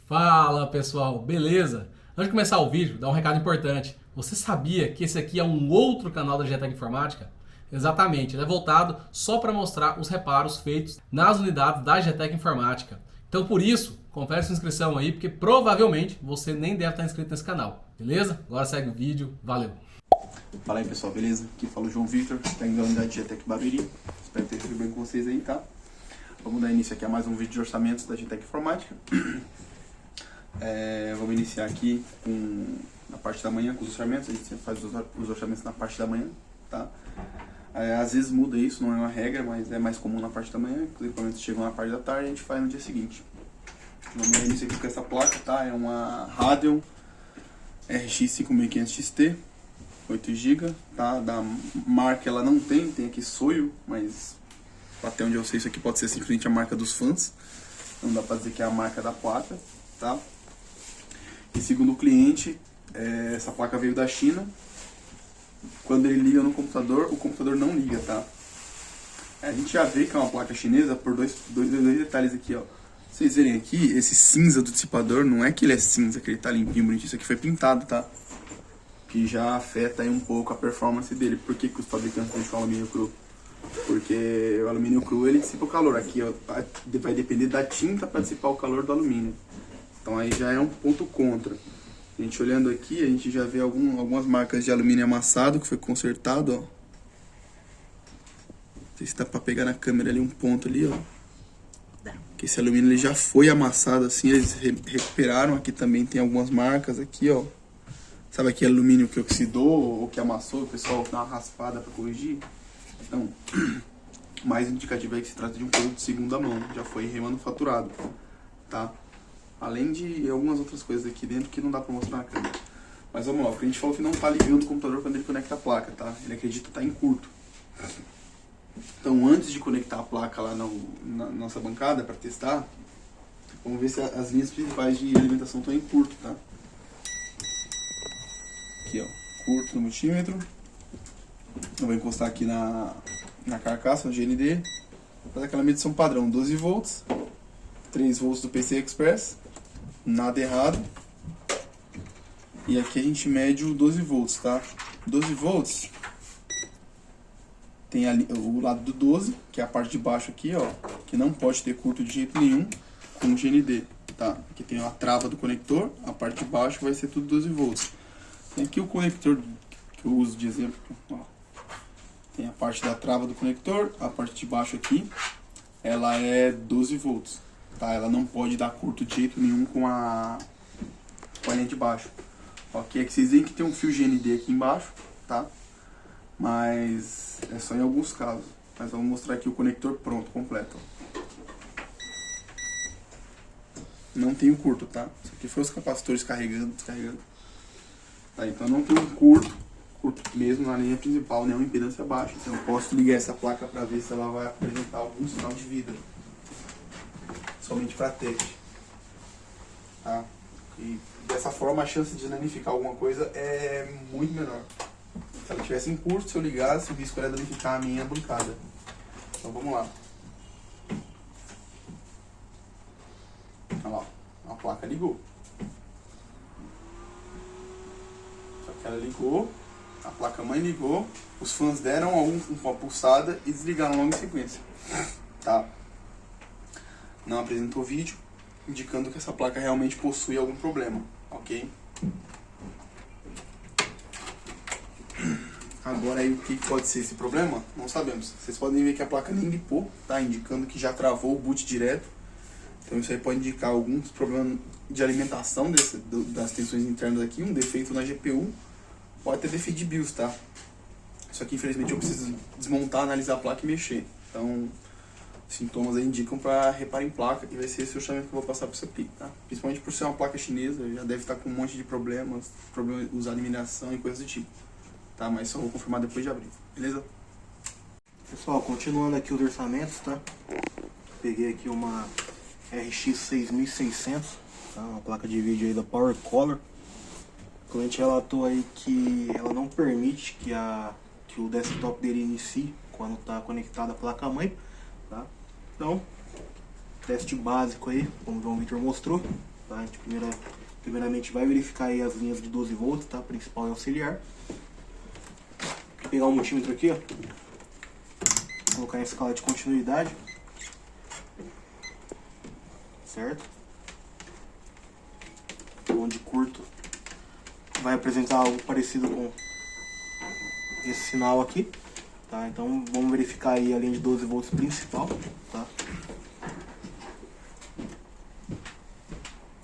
Fala pessoal, beleza? Antes de começar o vídeo, dá um recado importante. Você sabia que esse aqui é um outro canal da GTEC Informática? Exatamente, ele é voltado só para mostrar os reparos feitos nas unidades da GTEC Informática. Então por isso, confere sua inscrição aí, porque provavelmente você nem deve estar inscrito nesse canal, beleza? Agora segue o vídeo, valeu! Fala aí pessoal, beleza? Aqui fala o João Victor, técnico da unidade GTEC Barueri. Espero ter tudo bem com vocês aí, tá? Vamos dar início aqui a mais um vídeo de orçamentos da GTEC Informática. Vamos iniciar aqui na parte da manhã com os orçamentos. A gente sempre faz os orçamentos na parte da manhã, tá? Às vezes muda isso, não é uma regra, mas é mais comum na parte da manhã. Os equipamentos chegam na parte da tarde e a gente faz no dia seguinte. Vamos dar início aqui com essa placa, tá? É uma Radeon RX 5500 XT, 8 GB, tá? Da marca ela não tem aqui Soio, mas até onde eu sei isso aqui pode ser simplesmente a marca dos fãs. Não dá pra dizer que é a marca da placa, tá? E segundo o cliente, essa placa veio da China. Quando ele liga no computador, o computador não liga, tá? A gente já vê que é uma placa chinesa por dois detalhes aqui, ó. Vocês verem aqui, esse cinza do dissipador, não é que ele é cinza, que ele tá limpinho, bonitinho. Isso aqui foi pintado, tá? Que já afeta aí um pouco a performance dele. Por que os fabricantes deixam o alumínio cru? Porque o alumínio cru ele dissipa o calor. Aqui ó, vai depender da tinta para dissipar o calor do alumínio. Então aí já é um ponto contra. A gente olhando aqui, a gente já vê algumas marcas de alumínio amassado que foi consertado, ó. Não sei se dá para pegar na câmera ali um ponto ali, ó. Que esse alumínio ele já foi amassado assim, eles recuperaram. Aqui também tem algumas marcas aqui, ó. Sabe aquele alumínio que oxidou ou que amassou, o pessoal dá uma raspada para corrigir? Então, mais indicativo é que se trata de um produto de segunda mão, já foi remanufaturado, tá? Além de algumas outras coisas aqui dentro que não dá pra mostrar na câmera. Mas vamos lá, o cliente falou que não tá ligando o computador quando ele conecta a placa, tá? Ele acredita estar em curto. Então, antes de conectar a placa lá na nossa bancada para testar, vamos ver se as linhas principais de alimentação estão em curto, tá? Aqui, ó, curto no multímetro. Eu vou encostar aqui na carcaça, no GND. Vou fazer aquela medição padrão, 12 volts, 3 volts do PCI Express, nada errado. E aqui a gente mede o 12 volts, tá? 12 volts, tem ali o lado do 12, que é a parte de baixo aqui, ó, que não pode ter curto de jeito nenhum com o GND, tá? Aqui tem a trava do conector, a parte de baixo vai ser tudo 12 volts. Tem aqui o conector que eu uso de exemplo, ó. Tem a parte da trava do conector, a parte de baixo aqui, ela é 12 volts, tá? Ela não pode dar curto de jeito nenhum com a linha de baixo. Ok, é que vocês veem que tem um fio GND aqui embaixo, tá? Mas é só em alguns casos. Mas eu vou mostrar aqui o conector pronto, completo. Não tem o curto, tá? Isso aqui foi os capacitores carregando, descarregando. Tá, então não tem um curto mesmo na linha principal, nenhuma impedância baixa. Então eu posso ligar essa placa para ver se ela vai apresentar algum sinal de vida. Somente para teste. Tá? E dessa forma a chance de danificar alguma coisa é muito menor. Se ela tivesse em curto, se eu ligasse, o risco era danificar a minha bancada. Então vamos lá. Olha lá, a placa ligou. Só que ela ligou. A placa-mãe ligou, os fãs deram uma pulsada e desligaram logo em sequência, tá? Não apresentou vídeo, indicando que essa placa realmente possui algum problema, ok? Agora aí o que pode ser esse problema? Não sabemos. Vocês podem ver que a placa nem limpou, tá? Indicando que já travou o boot direto. Então isso aí pode indicar alguns problemas de alimentação das tensões internas aqui, um defeito na GPU. Pode ter defeito de BIOS, tá? Só que infelizmente eu preciso desmontar, analisar a placa e mexer. Então, sintomas aí indicam para reparar em placa e vai ser esse orçamento que eu vou passar para você aqui, tá? Principalmente por ser uma placa chinesa, já deve estar com um monte de problemas, usar eliminação e coisas do tipo. Tá? Mas só vou confirmar depois de abrir, beleza? Pessoal, continuando aqui os orçamentos, tá? Peguei aqui uma RX 6600, tá? Uma placa de vídeo aí da Power Color. O cliente relatou aí que ela não permite que o desktop dele inicie quando está conectada a placa-mãe, tá? Então, teste básico aí, como o João Victor mostrou. tá? A gente primeiramente vai verificar aí as linhas de 12 volts, tá? Principal e auxiliar. Vou pegar o multímetro aqui, ó. Colocar em escala de continuidade. Certo? Onde curto vai apresentar algo parecido com esse sinal aqui, tá? Então vamos verificar aí a linha de 12 volts principal, tá?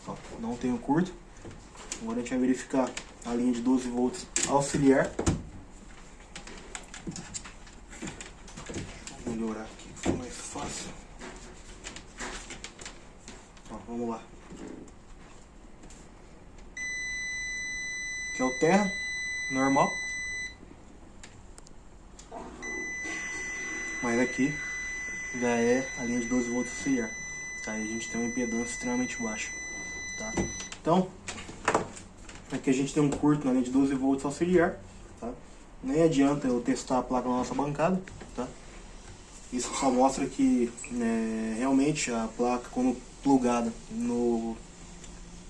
Ó, não tem o curto. Agora a gente vai verificar a linha de 12 volts auxiliar. Vou melhorar aqui, fica mais fácil. Ó, vamos lá. Aqui é o terra, normal. Mas aqui já é a linha de 12 volts auxiliar. Tá? E a gente tem uma impedância extremamente baixa. Tá? Então, aqui a gente tem um curto na linha de 12 volts auxiliar. Tá? Nem adianta eu testar a placa na nossa bancada. Tá? Isso só mostra que realmente a placa, quando plugada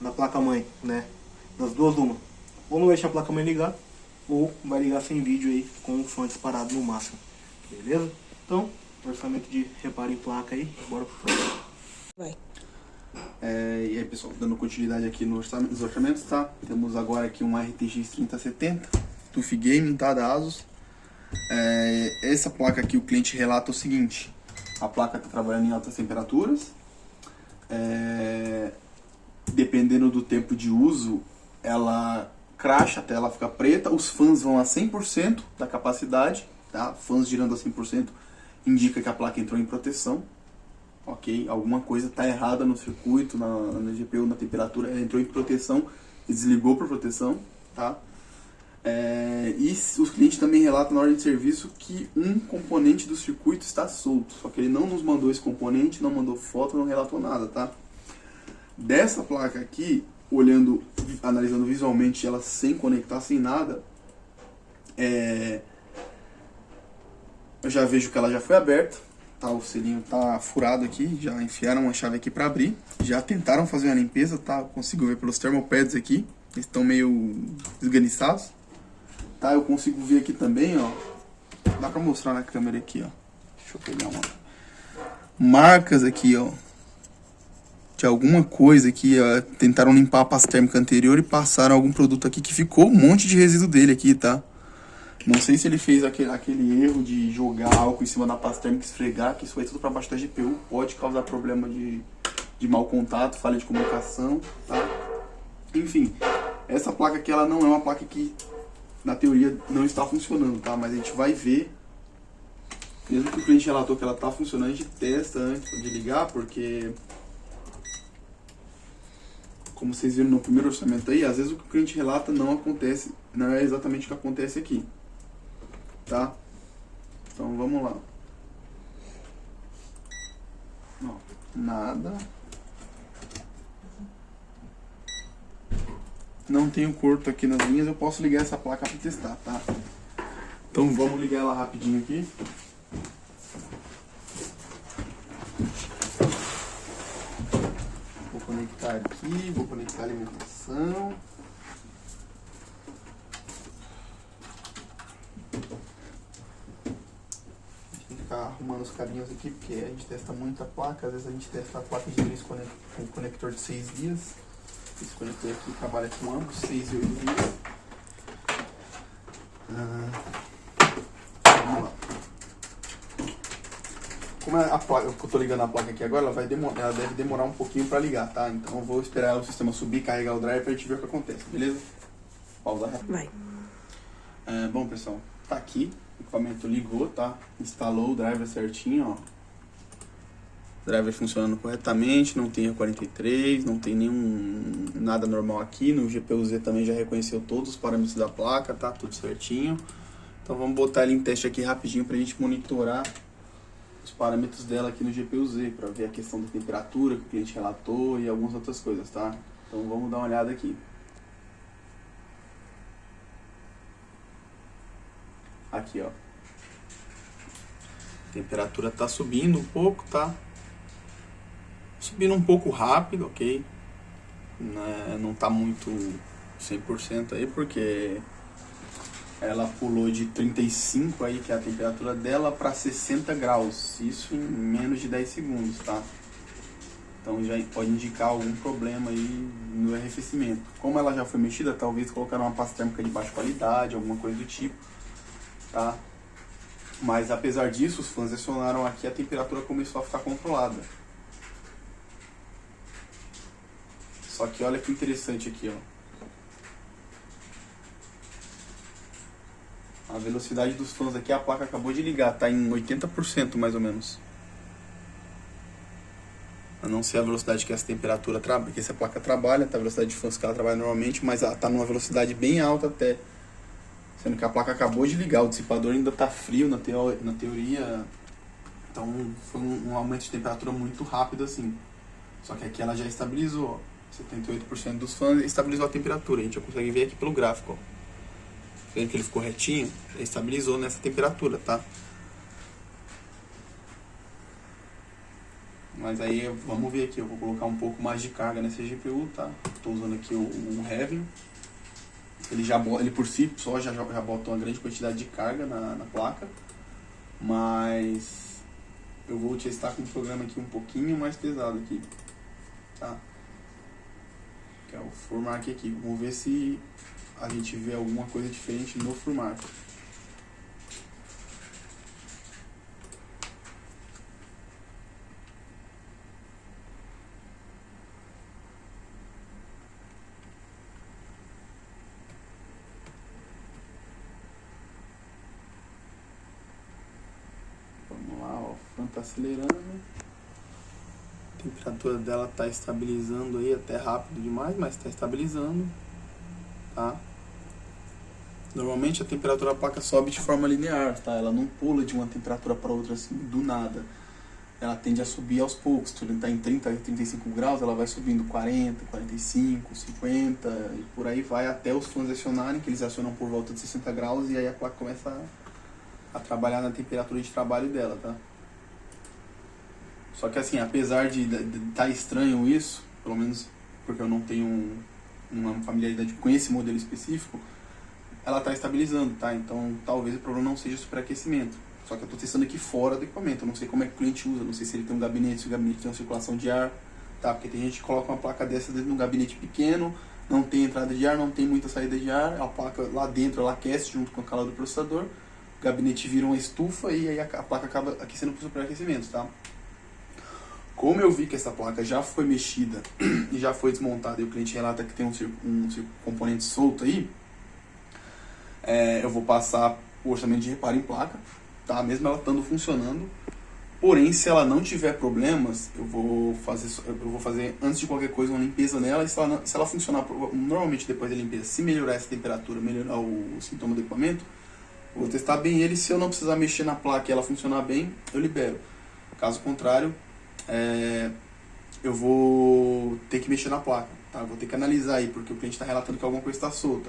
na placa-mãe, né, das duas uma, ou não deixa a placa-mãe ligar, ou vai ligar sem vídeo aí com o fã disparado no máximo. Beleza? Então, orçamento de reparo em placa aí, bora pro próximo. Vai. E aí, pessoal, dando continuidade aqui nos orçamentos, tá? Temos agora aqui um RTX 3070 TUF Gaming, tá? Da ASUS. Essa placa aqui, o cliente relata o seguinte: a placa está trabalhando em altas temperaturas, dependendo do tempo de uso, ela cracha até ela ficar preta, os fãs vão a 100% da capacidade, tá? Fãs girando a 100% indica que a placa entrou em proteção, ok? Alguma coisa está errada no circuito, na GPU, na temperatura, ela entrou em proteção e desligou por proteção, tá? E os clientes também relatam na ordem de serviço que um componente do circuito está solto, só que ele não nos mandou esse componente, não mandou foto, não relatou nada, tá? Dessa placa aqui, analisando visualmente ela sem conectar, sem nada, eu já vejo que ela já foi aberta, tá? O selinho tá furado aqui, já enfiaram uma chave aqui para abrir, já tentaram fazer uma limpeza, tá? Eu consigo ver pelos thermopads aqui, eles estão meio esganiçados, tá? Eu consigo ver aqui também, ó, dá para mostrar na câmera aqui, ó, deixa eu pegar uma marcas aqui, ó, de alguma coisa aqui, ó, tentaram limpar a pasta térmica anterior e passaram algum produto aqui que ficou um monte de resíduo dele aqui, tá? Não sei se ele fez aquele erro de jogar álcool em cima da pasta térmica e esfregar, que isso vai tudo para baixo da GPU, pode causar problema de mau contato, falha de comunicação, tá? Enfim, essa placa aqui, ela não é uma placa que, na teoria, não está funcionando, tá? Mas a gente vai ver, mesmo que o cliente relatou que ela está funcionando, a gente testa antes de ligar, porque, como vocês viram no primeiro orçamento aí, às vezes o que o cliente relata não acontece, não é exatamente o que acontece aqui, tá? Então vamos lá. Ó, nada. Não tenho curto aqui nas linhas, eu posso ligar essa placa para testar, tá? Então vamos ligar ela rapidinho aqui. Vou conectar aqui, vou conectar a alimentação. Tem que ficar arrumando os cabinhos aqui, porque a gente testa muita placa, às vezes a gente testa a placa de 3 com o conector de 6 vias. Esse conector aqui trabalha com ambos, 6 e 8 vias. Vamos lá. Como a placa, eu estou ligando a placa aqui agora, ela deve demorar um pouquinho para ligar, tá? Então eu vou esperar o sistema subir, carregar o driver para a gente ver o que acontece, beleza? Pausa rápido. Vai. Bom, pessoal, tá aqui, o equipamento ligou, tá? Instalou o driver certinho, ó. Driver funcionando corretamente, não tem E43, não tem nada normal aqui. No GPU-Z também já reconheceu todos os parâmetros da placa, tá tudo certinho. Então vamos botar ele em teste aqui rapidinho pra gente monitorar os parâmetros dela aqui no GPU-Z, pra ver a questão da temperatura que o cliente relatou e algumas outras coisas, tá? Então vamos dar uma olhada aqui. Aqui, ó. A temperatura tá subindo um pouco, tá? Subindo um pouco rápido, ok? né, não tá muito 100% aí, porque ela pulou de 35 aí, que é a temperatura dela, para 60 graus, isso em menos de 10 segundos, tá? Então já pode indicar algum problema aí no arrefecimento. Como ela já foi mexida, talvez colocaram uma pasta térmica de baixa qualidade, alguma coisa do tipo, tá? Mas apesar disso, os fãs acionaram aqui, a temperatura começou a ficar controlada. Só que olha que interessante aqui, ó. A velocidade dos fãs aqui, a placa acabou de ligar, tá em 80% mais ou menos. A não ser a velocidade que essa temperatura que essa placa trabalha, tá? A velocidade de fãs que ela trabalha normalmente, mas ela tá numa velocidade bem alta até. Sendo que a placa acabou de ligar, o dissipador ainda tá frio na teoria. Então foi um aumento de temperatura muito rápido assim. Só que aqui ela já estabilizou, ó. 78% dos fãs estabilizou a temperatura. A gente já consegue ver aqui pelo gráfico, ó. Vendo que ele ficou retinho, ele estabilizou nessa temperatura, tá? Mas aí vamos ver aqui, eu vou colocar um pouco mais de carga nessa GPU, tá? Estou usando aqui o Heaven. Ele por si só já bota uma grande quantidade de carga na placa. Mas eu vou testar com um programa aqui um pouquinho mais pesado aqui, tá? Que é o Furmark aqui. Vamos ver se a gente vê alguma coisa diferente no Furmark. Vamos lá, ó, o fan tá acelerando. A temperatura dela tá estabilizando aí, até rápido demais, mas tá estabilizando, tá? Normalmente a temperatura da placa sobe de forma linear, tá? Ela não pula de uma temperatura para outra assim, do nada. Ela tende a subir aos poucos. Se ele está em 30, 35 graus, ela vai subindo 40, 45, 50 e por aí vai até os fãs acionarem, que eles acionam por volta de 60 graus e aí a placa começa a trabalhar na temperatura de trabalho dela, tá? Só que assim, apesar de estar estranho isso, pelo menos porque eu não tenho uma familiaridade com esse modelo específico, ela está estabilizando, tá? Então talvez o problema não seja superaquecimento. Só que eu estou testando aqui fora do equipamento. Eu não sei como é que o cliente usa, não sei se ele tem um gabinete, se o gabinete tem uma circulação de ar, tá? Porque tem gente que coloca uma placa dessa dentro de um gabinete pequeno, não tem entrada de ar, não tem muita saída de ar, a placa lá dentro ela aquece junto com a calor do processador, o gabinete vira uma estufa e aí a placa acaba aquecendo por superaquecimento, tá? Como eu vi que essa placa já foi mexida e já foi desmontada e o cliente relata que tem um componente solto aí, eu vou passar o orçamento de reparo em placa, tá? Mesmo ela estando funcionando. Porém, se ela não tiver problemas, eu vou fazer antes de qualquer coisa uma limpeza nela. E se ela funcionar normalmente depois da limpeza, se melhorar essa temperatura, melhorar o sintoma do equipamento, eu vou testar bem ele. Se eu não precisar mexer na placa e ela funcionar bem, eu libero. Caso contrário, eu vou ter que mexer na placa, tá? Eu vou ter que analisar aí, porque o cliente está relatando que alguma coisa está solta.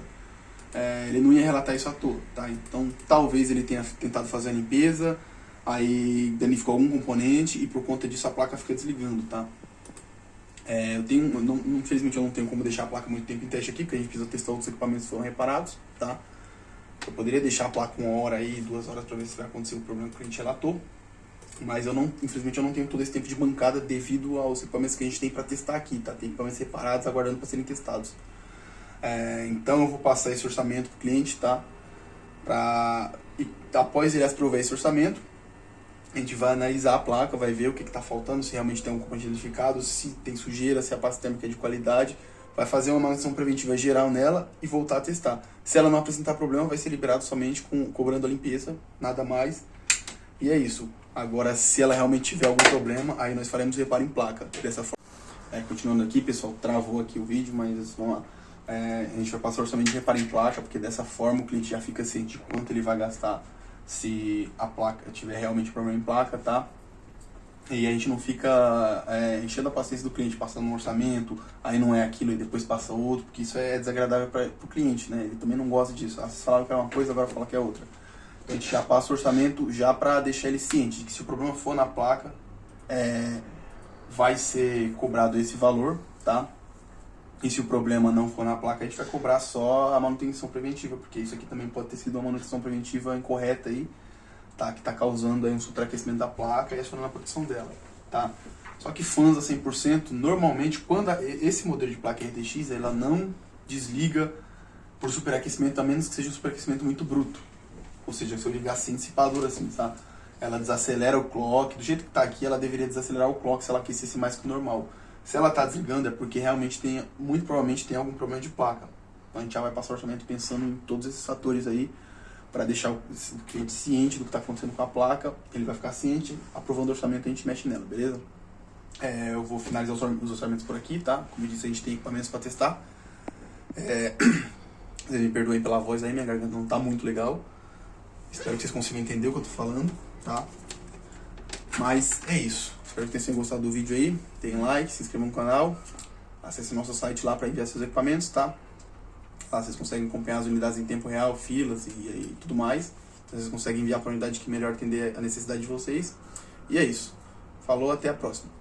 Ele não ia relatar isso à toa, tá? Então talvez ele tenha tentado fazer a limpeza, aí danificou algum componente e por conta disso a placa fica desligando, tá? Infelizmente eu não tenho como deixar a placa muito tempo em teste aqui, porque a gente precisa testar outros equipamentos que foram reparados, tá? Eu poderia deixar a placa 1 hora aí, 2 horas para ver se vai acontecer o problema que o cliente relatou, mas infelizmente eu não tenho todo esse tempo de bancada devido aos equipamentos que a gente tem para testar aqui, tá? Tem equipamentos separados aguardando para serem testados. Então eu vou passar esse orçamento para o cliente, tá? E após ele aprovar esse orçamento, a gente vai analisar a placa, vai ver o que está faltando, se realmente tem algum componente danificado, se tem sujeira, se a pasta térmica é de qualidade. Vai fazer uma manutenção preventiva geral nela e voltar a testar. Se ela não apresentar problema, vai ser liberado somente cobrando a limpeza, nada mais. E é isso. Agora, se ela realmente tiver algum problema, aí nós faremos reparo em placa, dessa forma. Continuando aqui, pessoal, travou aqui o vídeo, mas vamos lá. A gente vai passar o orçamento de reparo em placa, porque dessa forma o cliente já fica ciente de quanto ele vai gastar se a placa tiver realmente problema em placa, tá? E a gente não fica enchendo a paciência do cliente, passando um orçamento, aí não é aquilo e depois passa outro, porque isso é desagradável para o cliente, né? Ele também não gosta disso. Vocês falaram que era uma coisa, agora fala que é outra. Então a gente já passa o orçamento já para deixar ele ciente de que se o problema for na placa, vai ser cobrado esse valor, tá? E se o problema não for na placa, a gente vai cobrar só a manutenção preventiva, porque isso aqui também pode ter sido uma manutenção preventiva incorreta aí, tá? Que está causando aí um superaquecimento da placa e acionando a proteção dela, tá? Só que fãs a 100%, normalmente, quando esse modelo de placa RTX, ela não desliga por superaquecimento, a menos que seja um superaquecimento muito bruto. Ou seja, se eu ligar sem dissipador assim, tá? Ela desacelera o clock, do jeito que está aqui, ela deveria desacelerar o clock se ela aquecesse mais que o normal. Se ela está desligando é porque realmente muito provavelmente tem algum problema de placa. Então a gente já vai passar o orçamento pensando em todos esses fatores aí, para deixar o cliente ciente do que está acontecendo com a placa. Ele vai ficar ciente, aprovando o orçamento a gente mexe nela, beleza? Eu vou finalizar os orçamentos por aqui, tá? Como eu disse, a gente tem equipamentos para testar. Vocês me perdoem pela voz aí, minha garganta não está muito legal. Espero que vocês consigam entender o que eu estou falando, tá? Mas é isso. Espero que tenham gostado do vídeo aí. Deem like, se inscrevam no canal. Acesse nosso site lá para enviar seus equipamentos, tá? Lá vocês conseguem acompanhar as unidades em tempo real, filas e tudo mais. Então, vocês conseguem enviar para a unidade que melhor atender a necessidade de vocês. E é isso. Falou, até a próxima.